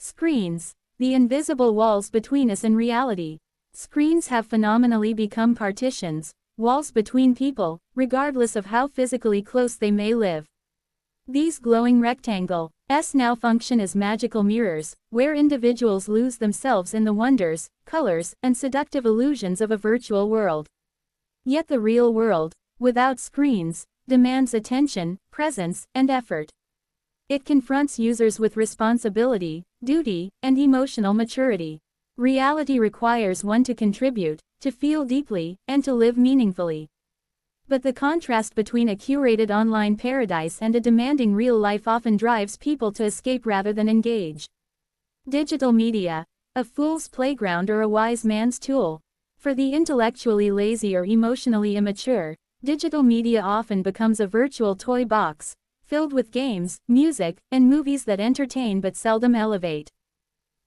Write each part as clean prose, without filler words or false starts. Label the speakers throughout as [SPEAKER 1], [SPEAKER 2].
[SPEAKER 1] Screens, the invisible walls between us and reality. Screens have phenomenally become partitions, walls between people, regardless of how physically close they may live. These glowing rectangles now function as magical mirrors, where individuals lose themselves in the wonders, colors, and seductive illusions of a virtual world. Yet the real world, without screens, demands attention, presence, and effort. It confronts users with responsibility, duty, and emotional maturity. Reality requires one to contribute, to feel deeply, and to live meaningfully. But the contrast between a curated online paradise and a demanding real life often drives people to escape rather than engage. Digital media, a fool's playground or a wise man's tool. For the intellectually lazy or emotionally immature, digital media often becomes a virtual toy box, filled with games, music, and movies that entertain but seldom elevate.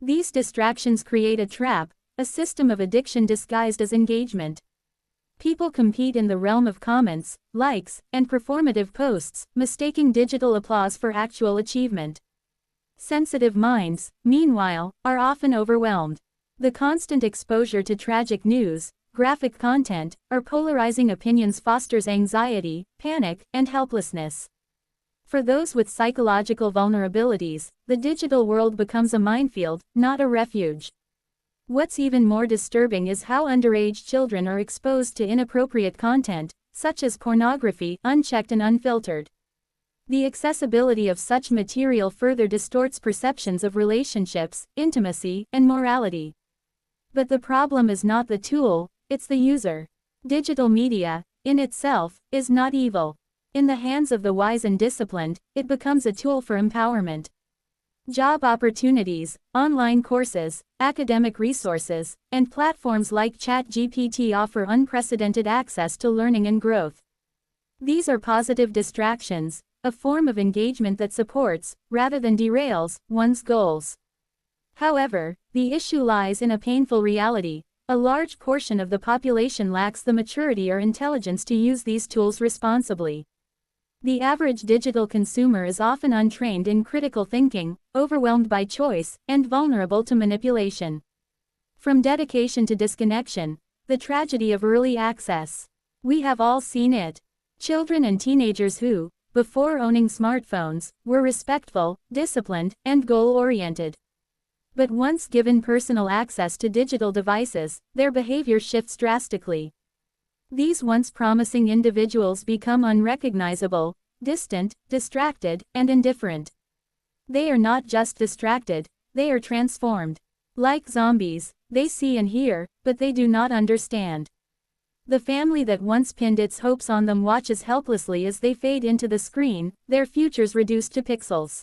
[SPEAKER 1] These distractions create a trap, a system of addiction disguised as engagement. People compete in the realm of comments, likes, and performative posts, mistaking digital applause for actual achievement. Sensitive minds, meanwhile, are often overwhelmed. The constant exposure to tragic news, graphic content, or polarizing opinions fosters anxiety, panic, and helplessness. For those with psychological vulnerabilities, the digital world becomes a minefield, not a refuge. What's even more disturbing is how underage children are exposed to inappropriate content, such as pornography, unchecked and unfiltered. The accessibility of such material further distorts perceptions of relationships, intimacy, and morality. But the problem is not the tool, it's the user. Digital media, in itself, is not evil. In the hands of the wise and disciplined, it becomes a tool for empowerment. Job opportunities, online courses, academic resources, and platforms like ChatGPT offer unprecedented access to learning and growth. These are positive distractions, a form of engagement that supports, rather than derails, one's goals. However, the issue lies in a painful reality. A large portion of the population lacks the maturity or intelligence to use these tools responsibly. The average digital consumer is often untrained in critical thinking, overwhelmed by choice, and vulnerable to manipulation. From dedication to disconnection, the tragedy of early access. We have all seen it. Children and teenagers who, before owning smartphones, were respectful, disciplined, and goal-oriented. But once given personal access to digital devices, their behavior shifts drastically. These once promising individuals become unrecognizable, distant, distracted, and indifferent. They are not just distracted, they are transformed. Like zombies, they see and hear, but they do not understand. The family that once pinned its hopes on them watches helplessly as they fade into the screen, their futures reduced to pixels.